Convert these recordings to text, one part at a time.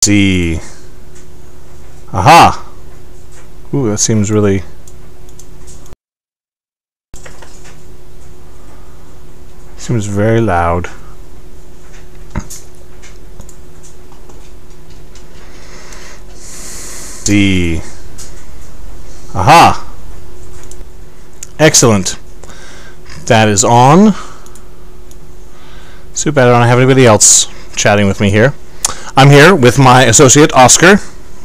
See. Aha! Ooh, that seems really... seems very loud. See. Aha! Excellent. That is on. Too bad I don't have anybody else chatting with me here. I'm here with my associate, Oscar.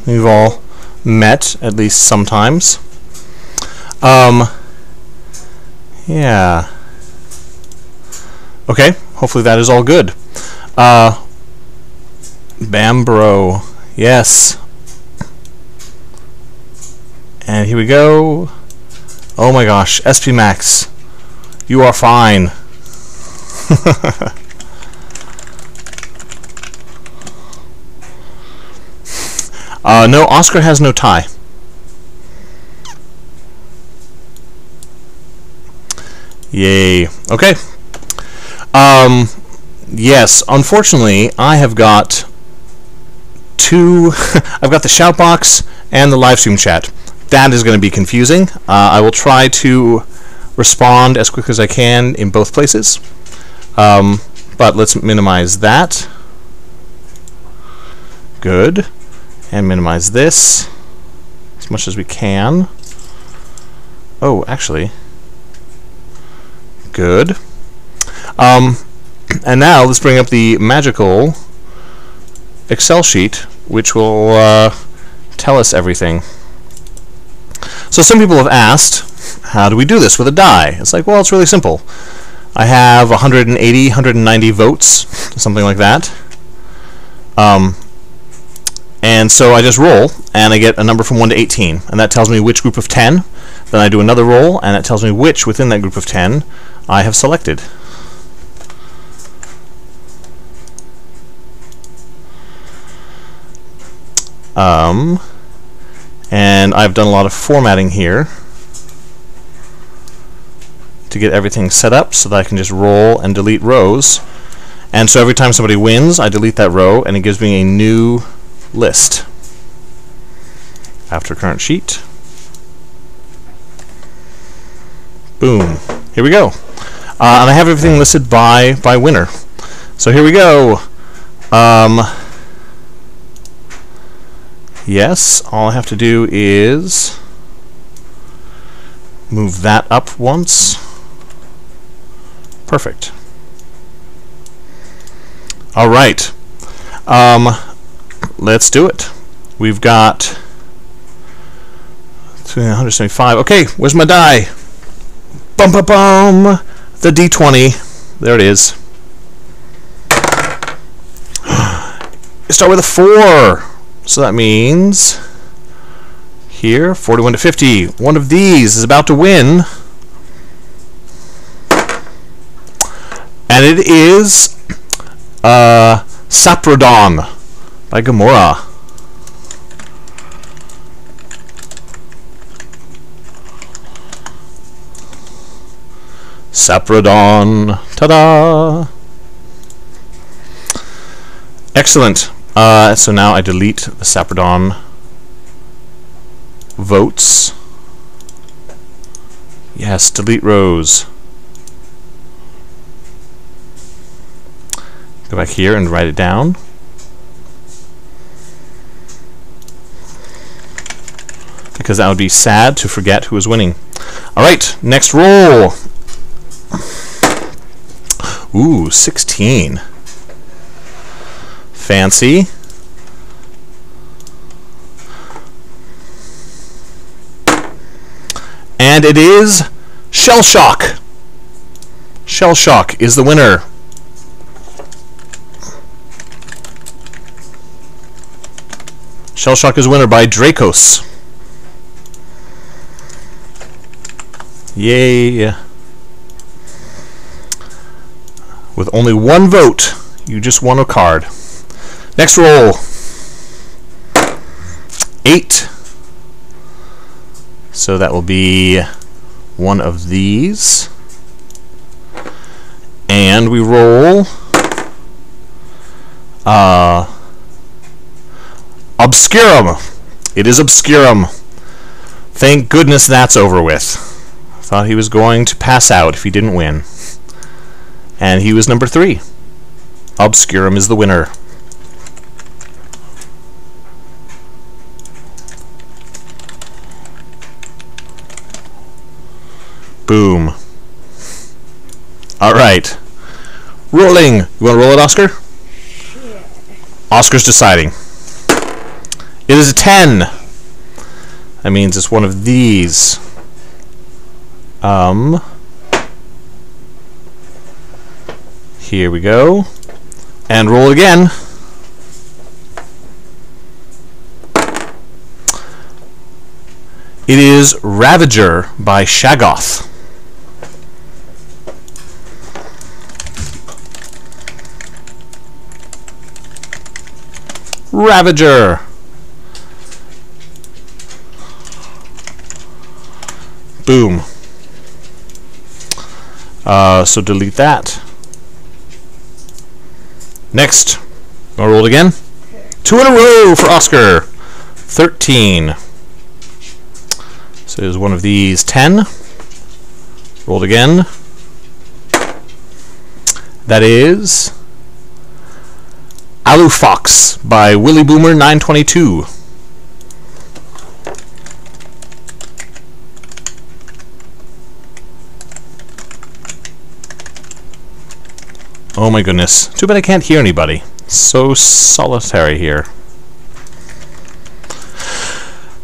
We've all met, at least sometimes. Yeah. Okay, hopefully that is all good. Bambro. Yes. And here we go. Oh my gosh, SP Max. You are fine. No, Oscar has no tie. Yay. Okay. Yes, unfortunately, I have got two... I've got the shout box and the live stream chat. That is going to be confusing. I will try to respond as quick as I can in both places. But let's minimize that. Good. And minimize this as much as we can. Oh, actually. Good. And now let's bring up the magical Excel sheet, which will tell us everything. So some people have asked, how do we do this with a die? It's like, well, it's really simple. I have 180, 190 votes, something like that. And so I just roll, and I get a number from 1 to 18, and that tells me which group of 10. Then I do another roll, and it tells me which within that group of 10 I have selected. And I've done a lot of formatting here to get everything set up so that I can just roll and delete rows. And so every time somebody wins, I delete that row, and it gives me a new list. After current sheet. Boom. Here we go. And I have everything listed by winner. So here we go. Yes, all I have to do is move that up once. Perfect. All right. Let's do it. We've got 175. Okay, where's my die? Bum bum bum. The D20. There it is. You start with a 4. So that means here, 41 to 50. One of these is about to win. And it is Saprodon by Gamora. Saprodon. Ta-da! Excellent. So now I delete the Saprodon votes. Yes, delete rows. Go back here and write it down. Because that would be sad to forget who is winning. Alright, next roll. Ooh, 16. Fancy. And it is Shell Shock. Shell Shock is the winner. Shell Shock is winner by Dracos. Yay. With only one vote, you just won a card. Next roll. 8. So that will be one of these. And we roll Obscurum. It is Obscurum. Thank goodness that's over with. Thought he was going to pass out if he didn't win. And he was number 3. Obscurum is the winner. Boom. Alright. Rolling. You want to roll it, Oscar? Yeah. Oscar's deciding. It is a 10. That means it's one of these. Here we go. And roll again. It is Ravager by Shaggoth. Ravager. Boom. So delete that. Next. Gonna roll it again. 2 in a row for Oscar. 13. So there's one of these. 10. Rolled again. That is Alufox by Willy Boomer 922. Oh my goodness. Too bad I can't hear anybody. So solitary here.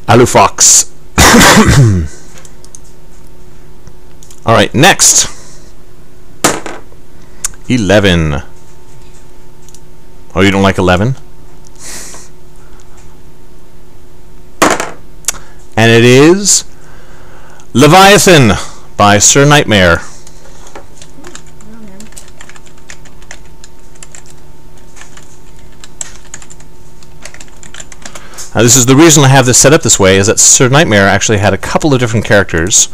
Alufox. Alright, next. 11. Oh, you don't like 11? And it is Leviathan by Sir Nightmare. Now, this is the reason I have this set up this way, is that Sir Nightmare actually had a couple of different characters,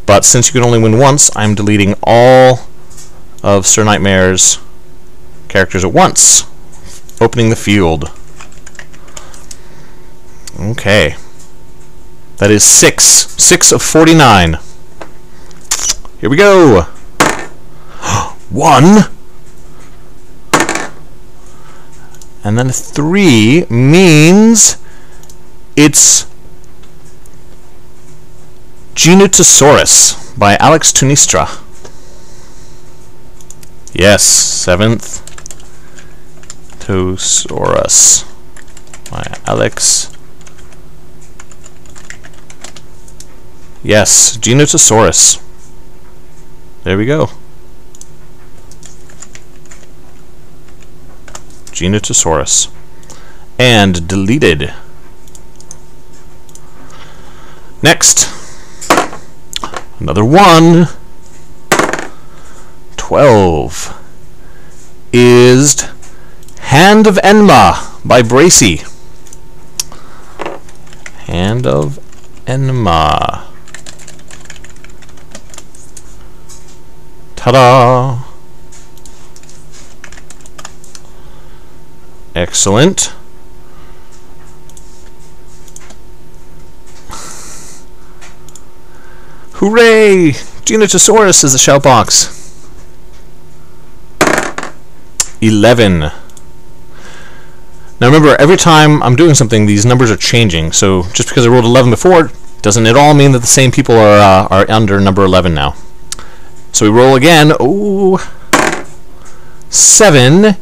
but since you can only win once, I'm deleting all of Sir Nightmare's characters at once. Opening the field. Okay. That is 6. 6 of 49. Here we go. 1. And then 3 means it's Genetosaurus by Alex Tunistra. Yes, 7th. Genetosaurus by Alex. Yes, Genetosaurus. There we go. Genetosaurus. And deleted. Next. Another 1. 12. Is Hand of Enma by Bracy. Hand of Enma. Ta-da! Excellent. Hooray! Genetosaurus is the shout box. 11. Now remember, every time I'm doing something, these numbers are changing. So just because I rolled 11 before, doesn't at all mean that the same people are under number 11 now. So we roll again. Ooh. 7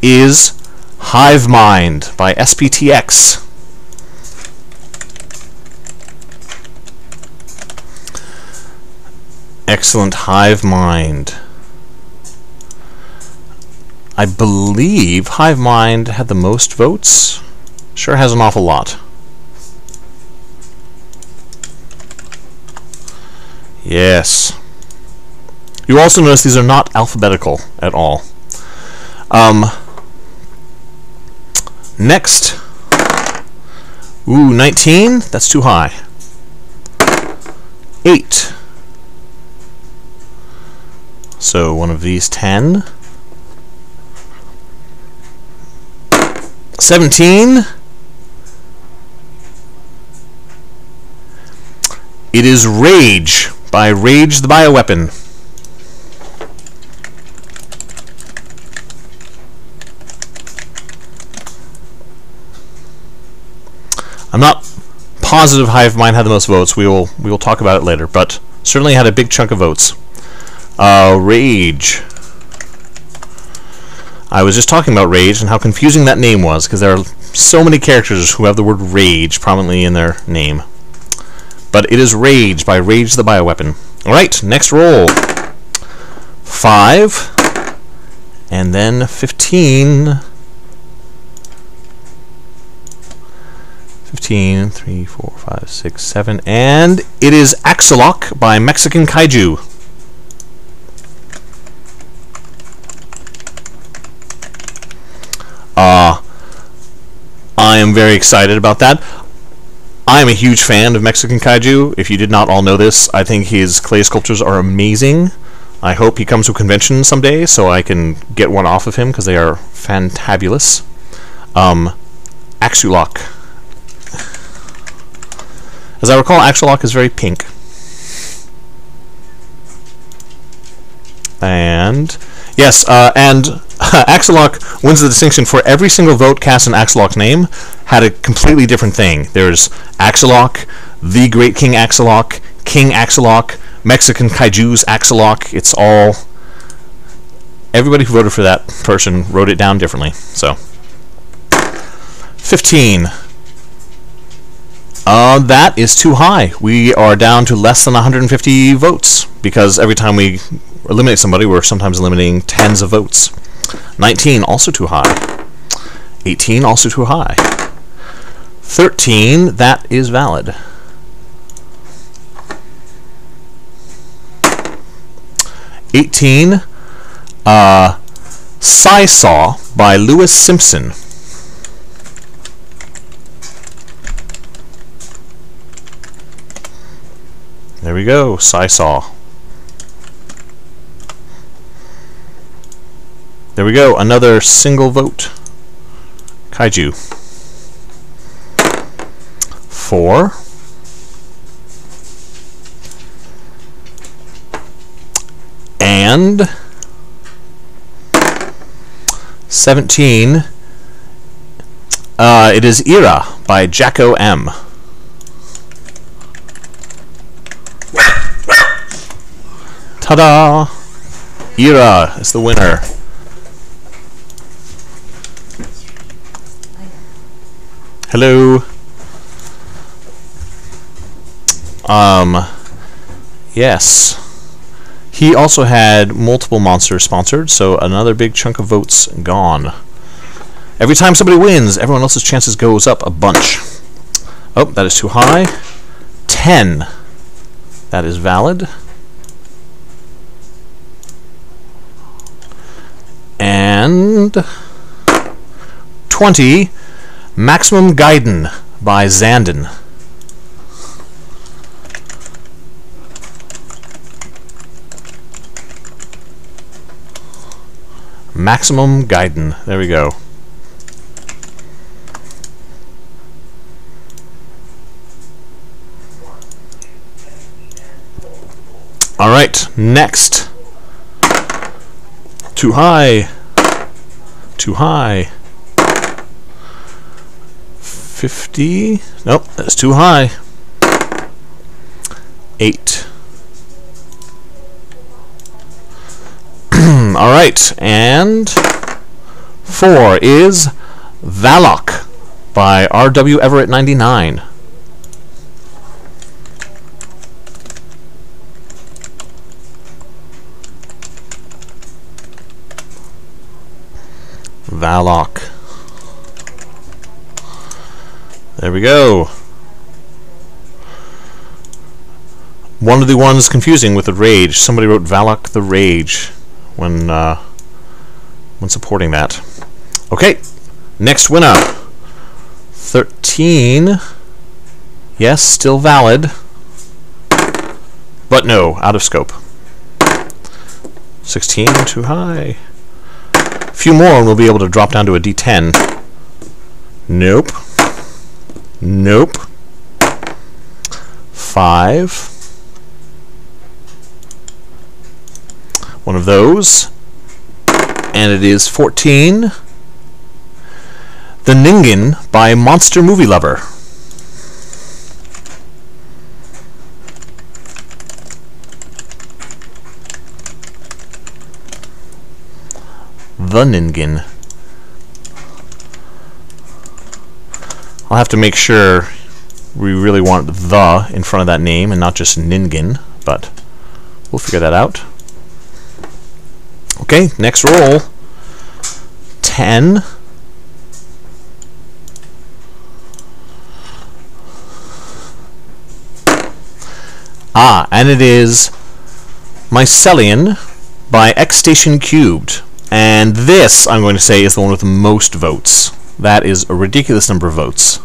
is Hive Mind by SPTX. Excellent. Hive Mind. I believe Hive Mind had the most votes. Sure has an awful lot. Yes. You also notice these are not alphabetical at all. Next. Ooh, 19? That's too high. 8. So one of these. 10. 17. It is Rage by Rage the Bioweapon. I'm not positive Hive Mind had the most votes. We will talk about it later, but certainly had a big chunk of votes. Rage. I was just talking about Rage and how confusing that name was, because there are so many characters who have the word Rage prominently in their name. But it is Rage by Rage the Bioweapon. Alright, next roll. 5, and then 15. 15, 3, 4, 5, 6, 7, and it is Axolok by Mexican Kaiju. I am very excited about that. I am a huge fan of Mexican Kaiju. If you did not all know this, I think his clay sculptures are amazing. I hope he comes to a convention someday so I can get one off of him, because they are fantabulous. Axolok. As I recall, Axolok is very pink. And yes, and Axolok wins the distinction for every single vote cast in Axolok's name had a completely different thing. There's Axolok, the Great King Axolok, King Axolok, Mexican Kaiju's Axolok. It's all... Everybody who voted for that person wrote it down differently. So, 15. That is too high. We are down to less than 150 votes, because every time we eliminate somebody, we're sometimes eliminating tens of votes. 19, also too high. 18, also too high. 13, that is valid. 18, Seesaw by Lewis Simpson. There we go, Seesaw. There we go, another single vote. Kaiju. 4. And 17. It is Era by Jacko M. Ta-da! Era is the winner. Hello. Yes. He also had multiple monsters sponsored, so another big chunk of votes gone. Every time somebody wins, everyone else's chances goes up a bunch. Oh, that is too high. 10. That is valid. And 20. Maximum Gaiden by Zandon. Maximum Gaiden. There we go. Alright, next. Too high. Too high. 50. Nope, that's too high. 8. Alright, and 4 is Valok by R.W. Everett 99. Valok. There we go. One of the ones confusing with the Rage. Somebody wrote Valok the Rage when supporting that. Okay, next winner. 13. Yes, still valid. But no, out of scope. 16, too high. A few more and we'll be able to drop down to a D10. Nope. Nope. 5. One of those. And it is 14. The Ningen by Monster Movie Lover. The Ningen. I'll have to make sure we really want the in front of that name and not just Ningen, but we'll figure that out. Okay, next roll. 10. Ah, and it is Mycelium by X Station Cubed. And this, I'm going to say, is the one with the most votes. That is a ridiculous number of votes.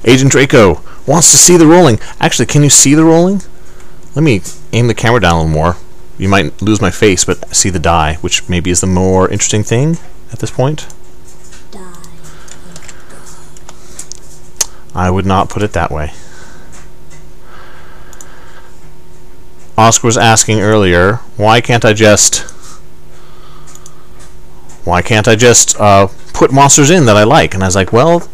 Agent Draco wants to see the rolling. Actually, can you see the rolling? Let me aim the camera down a little more. You might lose my face, but see the die, which maybe is the more interesting thing at this point. I would not put it that way. Oscar was asking earlier, why can't I just put monsters in that I like? And I was like, well,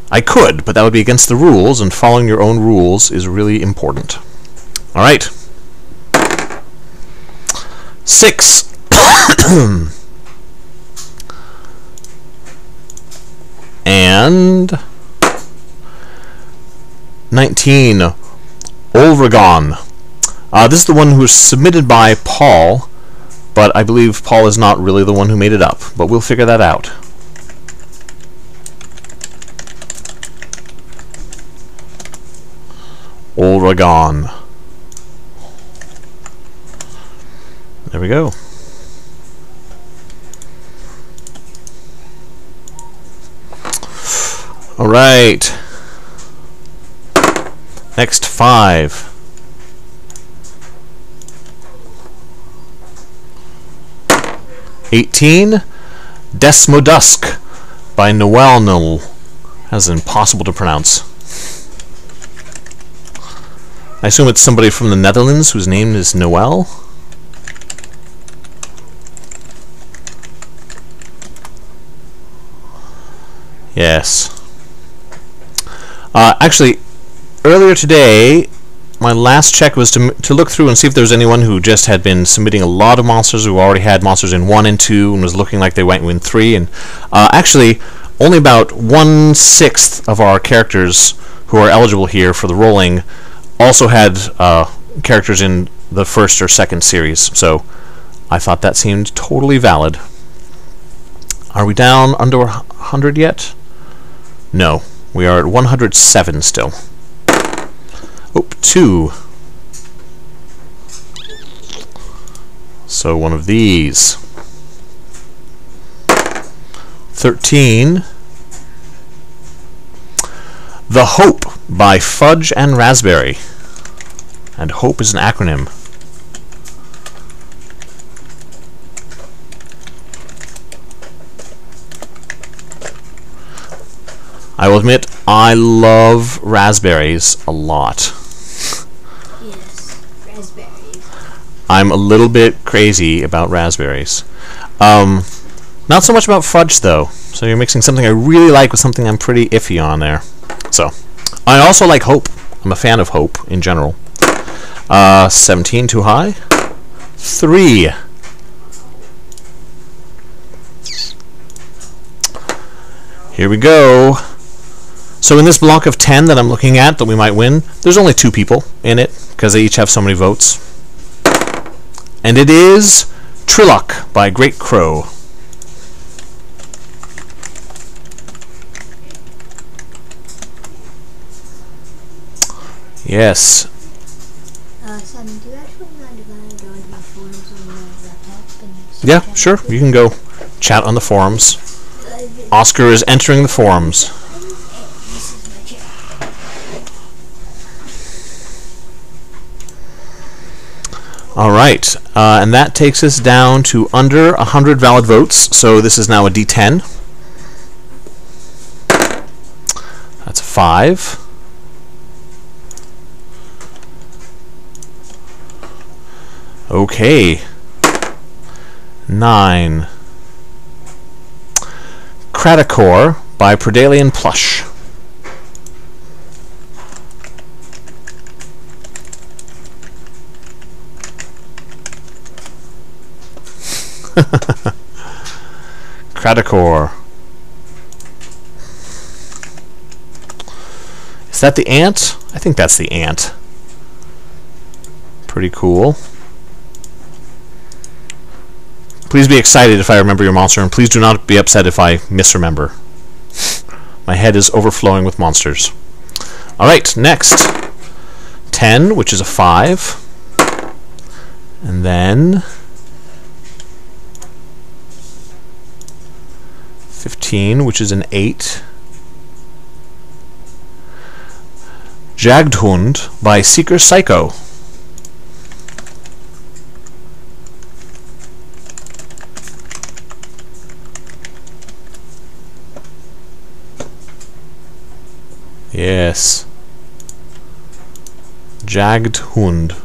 I could, but that would be against the rules, and following your own rules is really important. All right. 6. And 19. Olragon. This is the one who was submitted by Paul, but I believe Paul is not really the one who made it up, but we'll figure that out. Olragon. There we go. All right. Next 5. $18. Desmodusk by Noel Null. That's impossible to pronounce. I assume it's somebody from the Netherlands whose name is Noel. Yes. Actually, earlier today, my last check was to look through and see if there was anyone who just had been submitting a lot of monsters, who already had monsters in 1 and 2 and was looking like they went in 3. And actually, only about 1/6 of our characters who are eligible here for the rolling also had characters in the first or second series. So I thought that seemed totally valid. Are we down under 100 yet? No. We are at 107 still. Oh, 2. So one of these. 13. The Hope by Fudge and Raspberry. And HOPE is an acronym. I will admit, I love raspberries a lot. Yes, raspberries. I'm a little bit crazy about raspberries. Not so much about fudge, though. So you're mixing something I really like with something I'm pretty iffy on there. So, I also like Hope. I'm a fan of Hope in general. 17, too high. 3. Here we go. So in this block of 10 that I'm looking at that we might win, there's only 2 people in it, because they each have so many votes. And it is Trilok by Great Crow. Yes. Simon, do you actually mind if I go into the forums on the laptop and Yeah, sure. You can go chat on the forums. Oscar is entering the forums. This is my chair. Alright, and that takes us down to under 100 valid votes, so this is now a D10. That's a 5. Okay. 9. Cratacore by Predalien Plush. Cratacore. Is that the ant? I think that's the ant. Pretty cool. Please be excited if I remember your monster, and please do not be upset if I misremember. My head is overflowing with monsters. Alright, next. 10, which is a 5. And then 15, which is an 8. Jagdhund by Seeker Psycho. Yes. Jagdhund.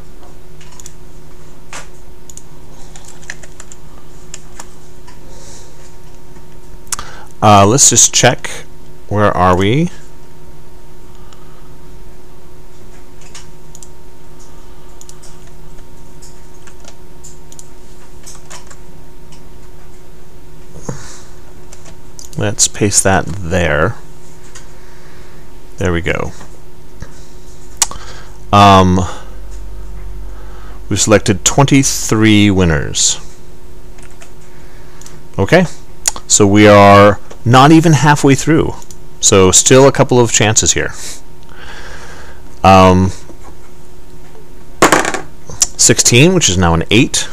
Let's just check. Where are we? Let's paste that there. There we go. We've selected 23 winners. Okay, so we are not even halfway through. So still a couple of chances here. 16, which is now an 8.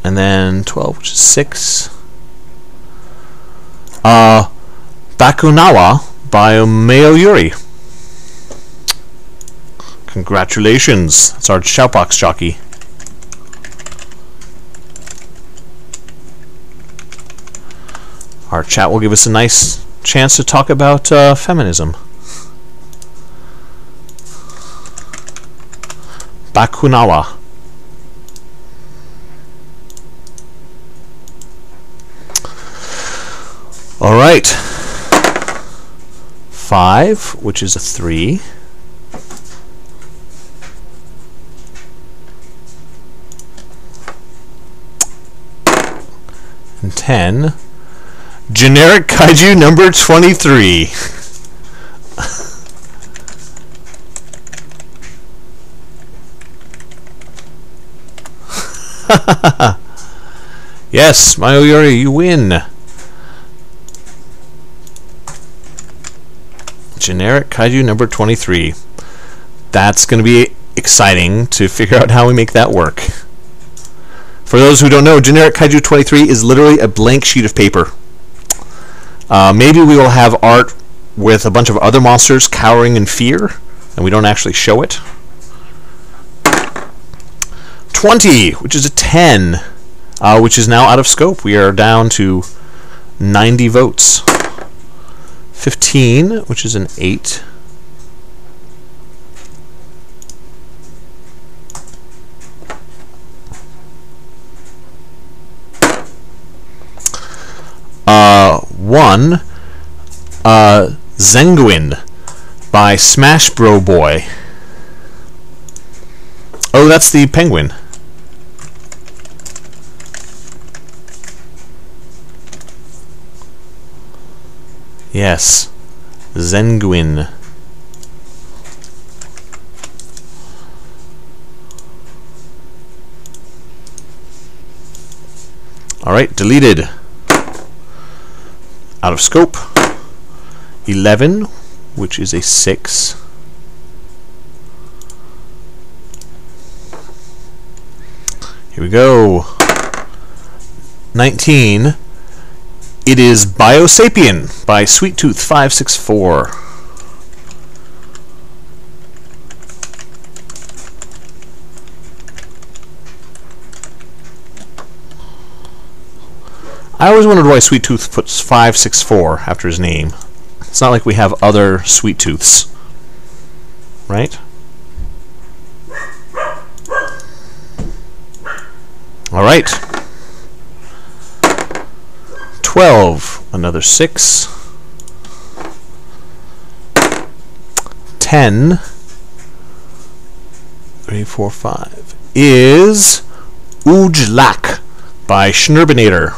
And then 12, which is 6. Bakunawa by Mayuri. Congratulations. That's our Shoutbox jockey. Our chat will give us a nice chance to talk about feminism. Bakunawa. Alright. 5, which is a 3. And 10. Generic Kaiju number 23. Yes, Mayuri, you win. Generic Kaiju number 23. That's going to be exciting to figure out how we make that work. For those who don't know, Generic Kaiju 23 is literally a blank sheet of paper. Maybe we will have art with a bunch of other monsters cowering in fear, and we don't actually show it. 20, which is a 10, which is now out of scope. We are down to 90 votes. 15, which is an 8. One, Zenguin by Smash Bro Boy. Oh, that's the penguin. Yes, Zenguin. Alright, deleted. Out of scope. 11, which is a 6. Here we go. 19. It is Biosapien by Sweet Tooth 564. I always wondered why Sweet Tooth puts 564 after his name. It's not like we have other Sweet Tooths, right? All right. 12, another 6. 10, 3, 4, 5 is Ujlak by Schnerbinator,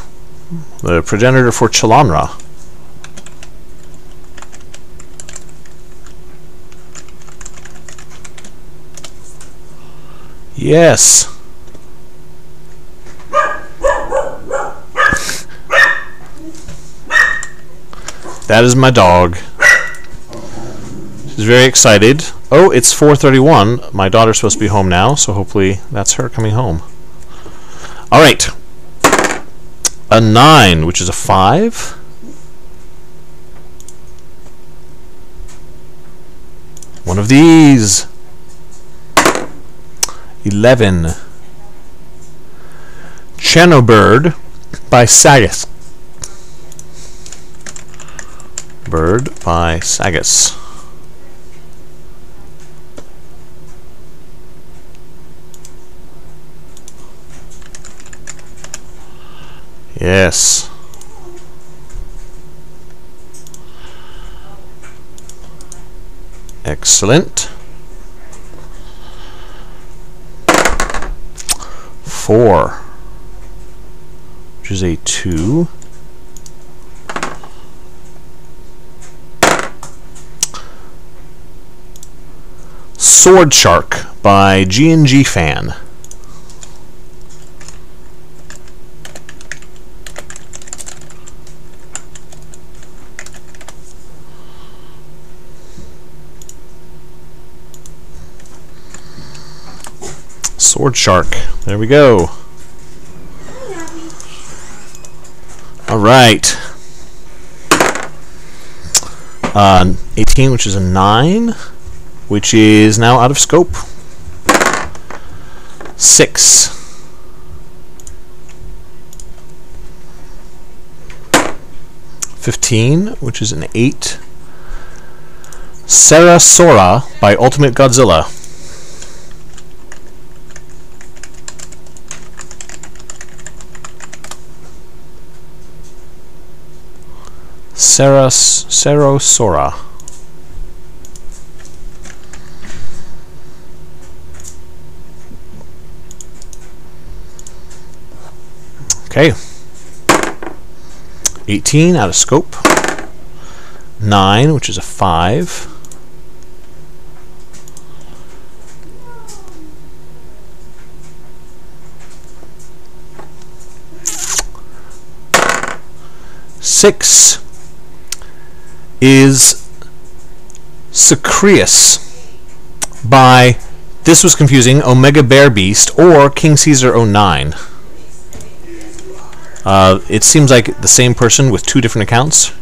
the progenitor for Chalanra. Yes. That is my dog. She's very excited. Oh, it's 4:31. My daughter's supposed to be home now, so hopefully that's her coming home. All right. A 9, which is a 5. One of these. 11. Chanobird by Sagas. Bird by Sagas. Yes. Excellent. 4, which is a 2. Sword Shark by G&G Fan. Sword Shark. There we go. All right. 18, which is a 9, which is now out of scope. 6. 15, which is an 8. Sarasora by Ultimate Godzilla. Sarasora. Okay. 18 out of scope. 9, which is a 5. 6 is Sacreus by, this was confusing, Omega Bear Beast or King Caesar 09. It seems like the same person with 2 different accounts.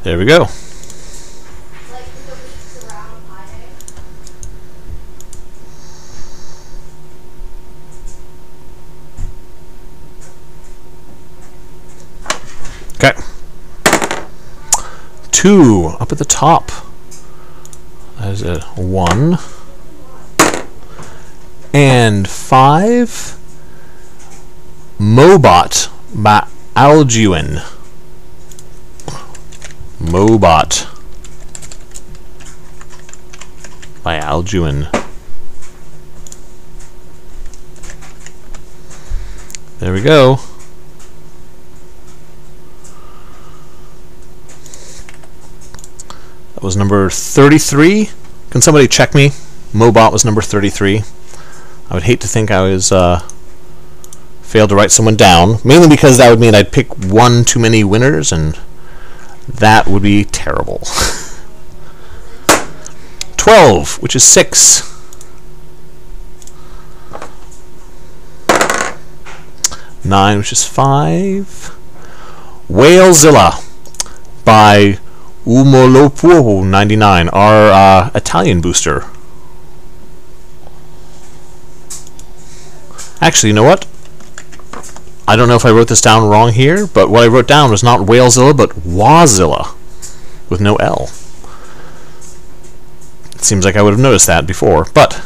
There we go. Okay. 2 up at the top. That is a 1. And 5. Mobot by Alduin. Mobot by Alduin. There we go. That was number 33. Can somebody check me? Mobot was number 33. I would hate to think I was failed to write someone down, mainly because that would mean I'd pick one too many winners, and that would be terrible. 12, which is 6. 9, which is 5. Whalezilla by Umolopuo 99, our Italian booster. Actually, you know what? I don't know if I wrote this down wrong here, but what I wrote down was not Whalezilla, but Wazilla, with no L. It seems like I would have noticed that before, but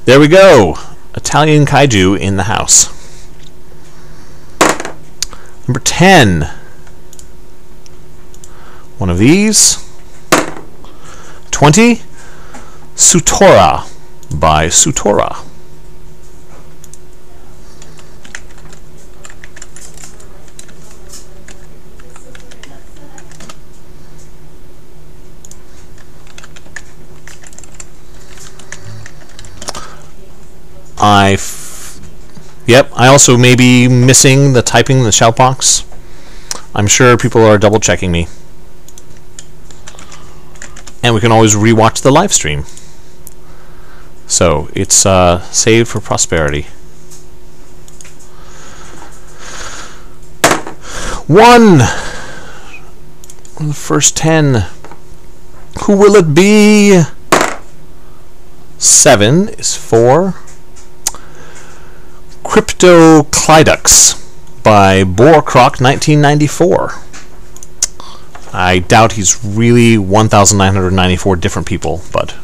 there we go. Italian Kaiju in the house. Number 10. One of these. 20. Sutora by Sutora. Yep, I also may be missing the typing in the shout box. I'm sure people are double checking me. And we can always rewatch the live stream. So it's saved for prosperity. 1. The first 10. Who will it be? 7 is 4. Cryptoclydux by Boarcroc 1994. I doubt he's really 1,994 different people, but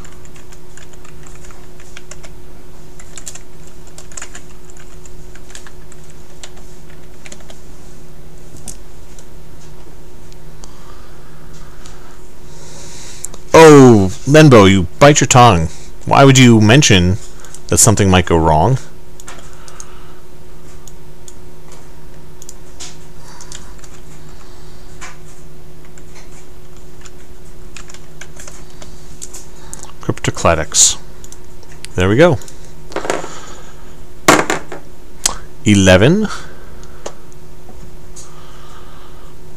oh, Lenbo, you bite your tongue. Why would you mention that something might go wrong? Cryptoclydux. There we go. 11,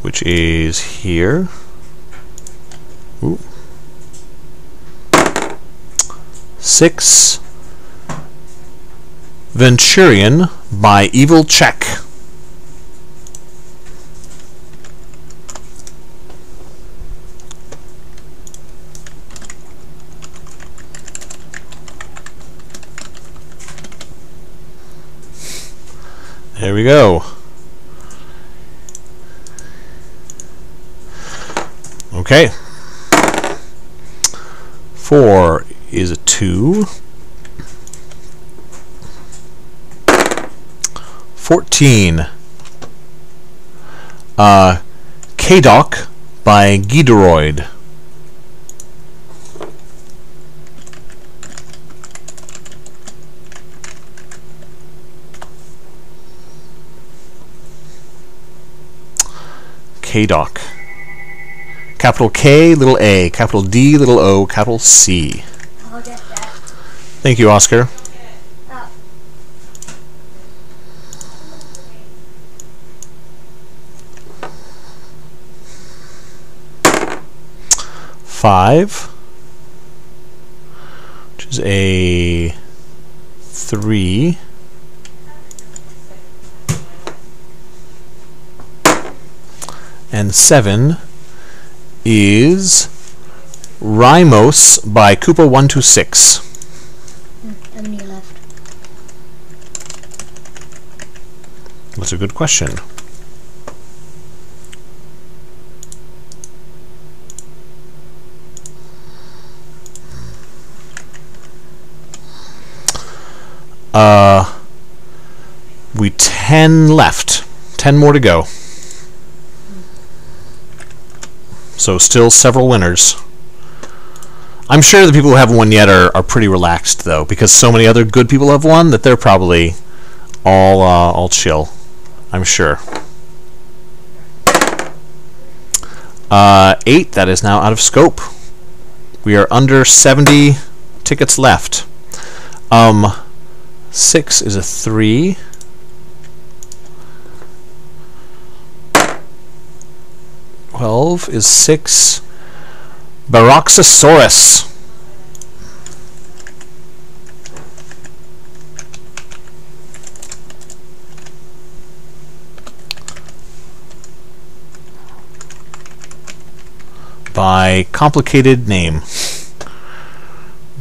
which is here. Ooh. 6, Venturion by Evil Check. There we go. Okay. 4 is a 2. 14. K-Doc by Ghidoroid. K-Doc. Capital K, little a, capital D, little O, capital C. I'll get that. Thank you, Oscar. Oh. 5, which is a 3. And 7 is Rymos by Koopa126. How many left? That's a good question. We 10 left. 10 more to go. So still several winners. I'm sure the people who haven't won yet are pretty relaxed, though, because so many other good people have won that they're probably all chill. I'm sure. 8, that is now out of scope. We are under 70 tickets left. 6 is a 3. 12 is 6. Baroxosaurus. by complicated name.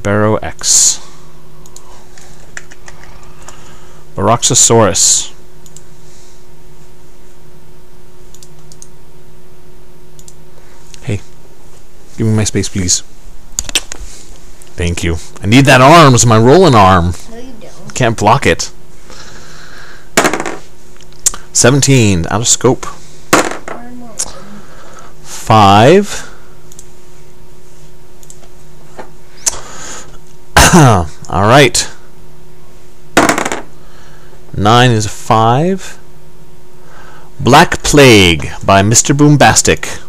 Barrow X. Baroxosaurus. Hey, give me my space, please. Thank you. I need that arm. It's my rolling arm. No, you don't. Can't block it. 17, out of scope. 5. Alright. 9 is 5. Black Plague by Mr. Boombastic.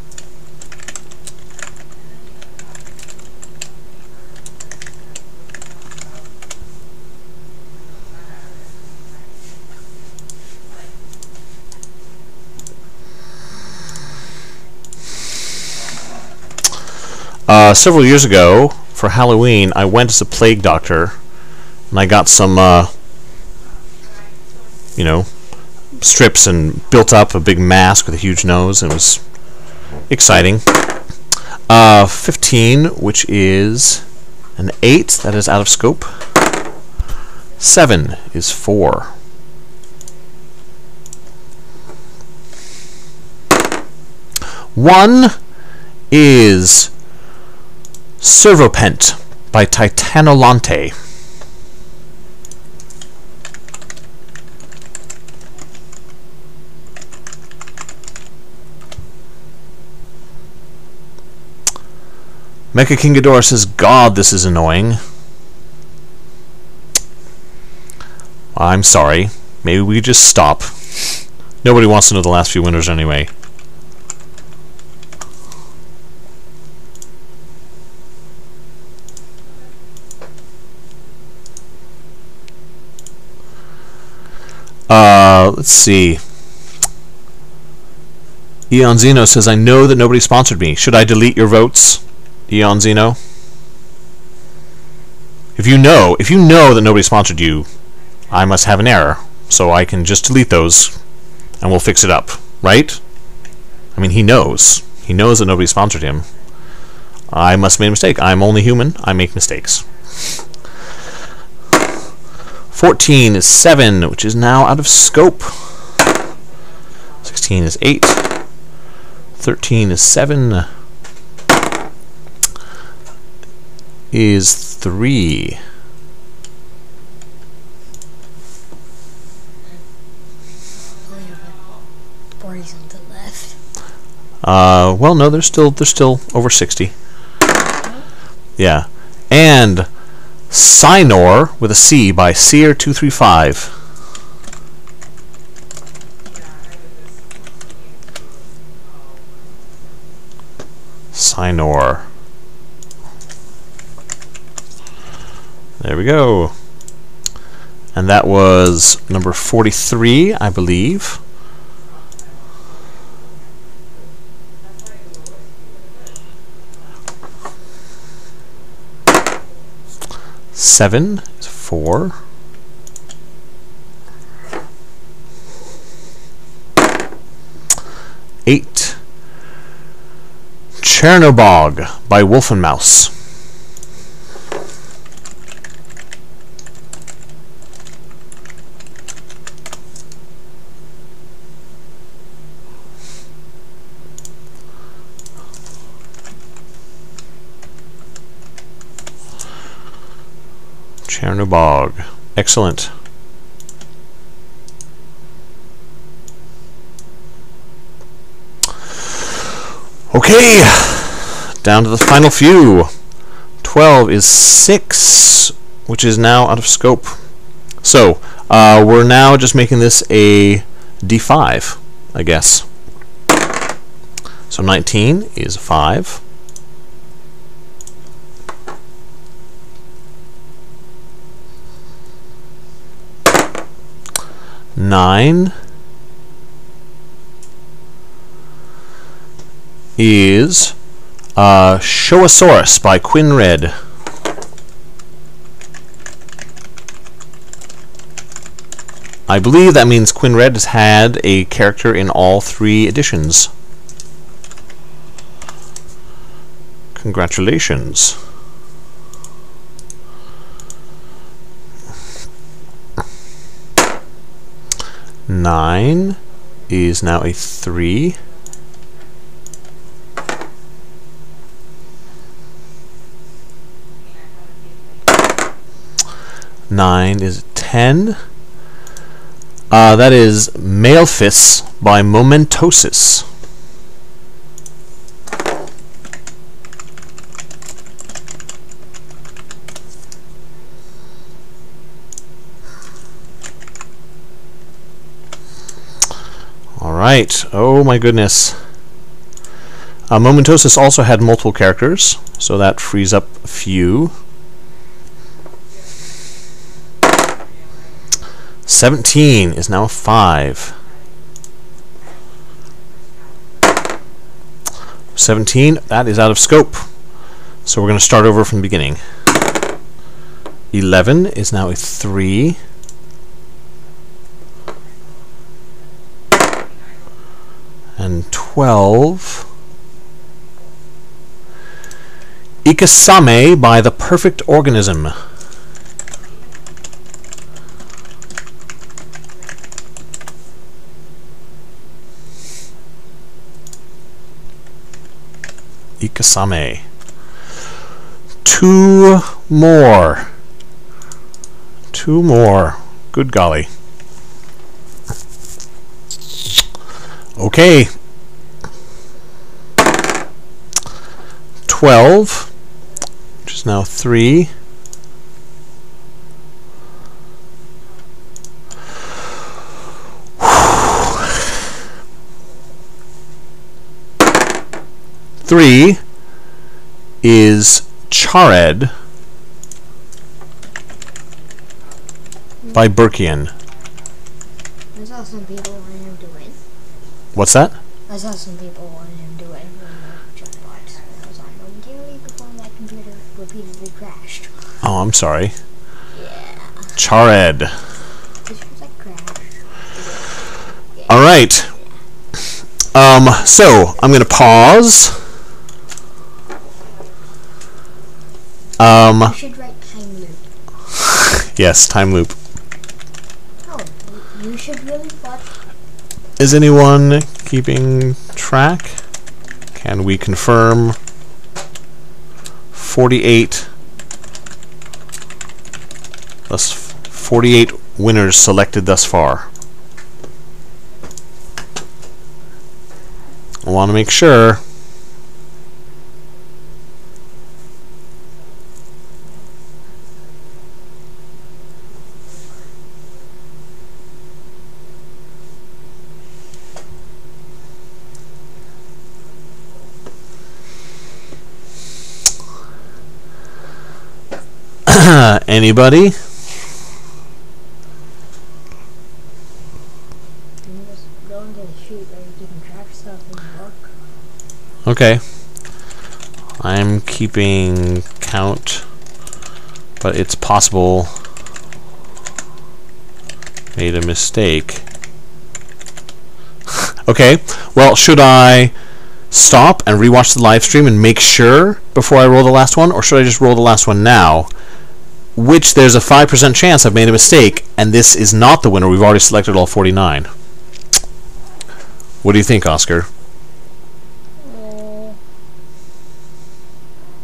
Several years ago, for Halloween, I went as a plague doctor, and I got some, you know, strips and built up a big mask with a huge nose, and it was exciting. 15, which is an 8, that is out of scope. 7 is 4. 1 is Servopent by Titanolante. Mecha King Ghidorah says, God, this is annoying. I'm sorry. Maybe we just stop. Nobody wants to know the last few winners anyway. Let's see. Eon Zeno says, I know that nobody sponsored me. Should I delete your votes, Eon Zeno? If you know that nobody sponsored you, I must have an error. So I can just delete those and we'll fix it up, right? I mean, he knows. He knows that nobody sponsored him. I must have made a mistake. I'm only human. I make mistakes. 14 is 7, which is now out of scope. 16 is 8. 13 is 7. Is 3. Forty's on the left. Well, no, they're still over 60. Yeah, and Sinor with a C by Seer235. Sinor. There we go. And that was number 43, I believe. Seven is 4. 8. Chernobog by Wolf and Mouse. Chernobog. Excellent. Okay, down to the final few. 12 is 6, which is now out of scope. So, we're now just making this a D5, I guess. So 19 is 5. 9 is Showasaurus by Quinn Red. I believe that means Quinn Red has had a character in all 3 editions. Congratulations. Nine is now a 3. Nine is a 10. That is Male Fists by Momentosis. Alright, oh my goodness. Momentosis also had multiple characters, so that frees up a few. 17 is now a 5. 17, that is out of scope. So we're going to start over from the beginning. 11 is now a 3. And 12. Ikasame by the Perfect Organism. Ikasame. 2 more. 2 more. Good golly. Okay. 12, which is now 3. Three is Chared by Burkian. I saw some people wanted him to win. What's that? I saw some people wanted him to win when the chatbox when I was on momentarily before my computer repeatedly crashed. Oh, I'm sorry. Yeah. Chared. This was like crash. Yeah. Alright. So I'm gonna pause. You should write time loop. Yes, time loop. Oh, you should really watch. Is anyone keeping track? Can we confirm 48? Thus 48 winners selected thus far. I want to make sure. Anybody? You just go into the sheet where you can track stuff in the book. Okay. I'm keeping count, but it's possible made a mistake. Okay, well, should I stop and rewatch the live stream and make sure before I roll the last one, or should I just roll the last one now? Which there's a 5% chance I've made a mistake, and this is not the winner. We've already selected all 49. What do you think, Oscar?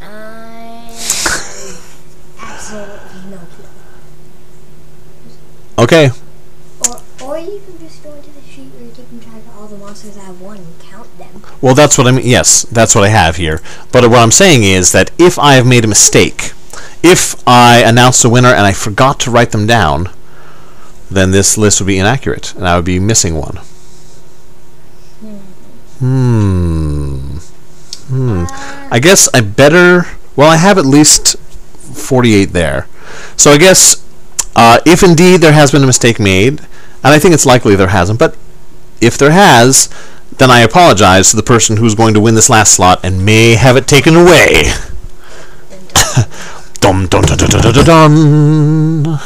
I absolutely no clue. Okay. Or you can just go into the sheet where you're taking track of all the monsters that have won and count them. Well, that's what I mean. Yes, that's what I have here. But what I'm saying is that if I have made a mistake, if I announced the winner and I forgot to write them down, then this list would be inaccurate, and I would be missing one. I guess I better... Well, I have at least 48 there. So I guess if indeed there has been a mistake made, and I think it's likely there hasn't, but if there has, then I apologize to the person who's going to win this last slot and may have it taken away. Dum dum dum dum dum dum dum.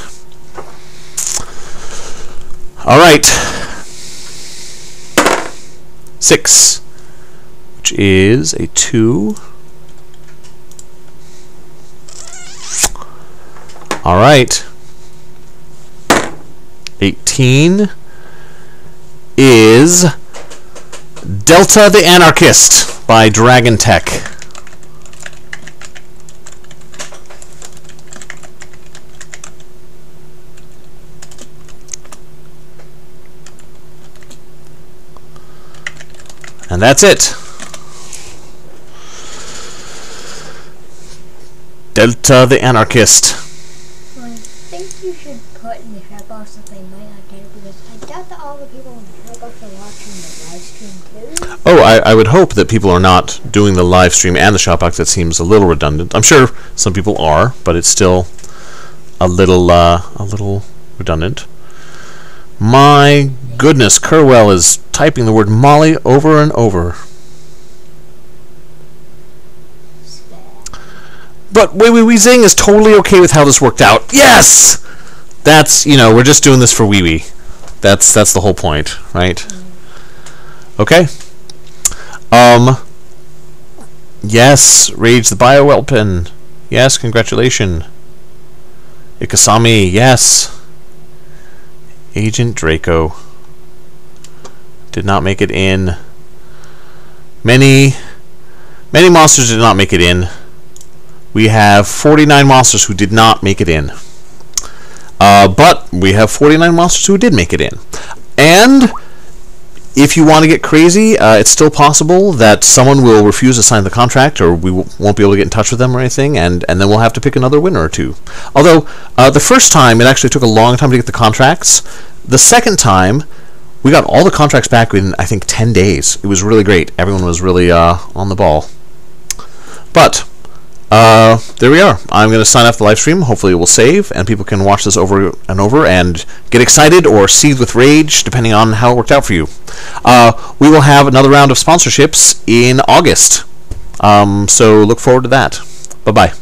All right. 6, which is a 2. All right. 18 is Delta the Anarchist by Dragon Tech. And that's it. Delta the Anarchist. Well, I think you should put in the chat box that they might not get it, because I doubt that all the people in the chat box are watching the live stream too. Oh, I would hope that people are not doing the live stream and the shop box. That seems a little redundant. I'm sure some people are, but it's still a little redundant. My goodness, Kerwell is typing the word Molly over and over. But Wee Zing is totally okay with how this worked out. Yes! That's, you know, we're just doing this for Wee Wee. That's the whole point, right? Okay. Yes, Rage the Bioweapon. Yes, congratulations. Ikasami, yes. Agent Draco. Did not make it in. Many monsters did not make it in. We have 49 monsters who did not make it in. But we have 49 monsters who did make it in. And if you want to get crazy, it's still possible that someone will refuse to sign the contract, or we won't be able to get in touch with them or anything, and then we'll have to pick another winner or two. Although, the first time, it actually took a long time to get the contracts. The second time, we got all the contracts back in, I think, 10 days. It was really great. Everyone was really on the ball. But there we are. I'm going to sign off the live stream. Hopefully it will save, and people can watch this over and over and get excited or seethe with rage, depending on how it worked out for you. We will have another round of sponsorships in August. So look forward to that. Bye-bye.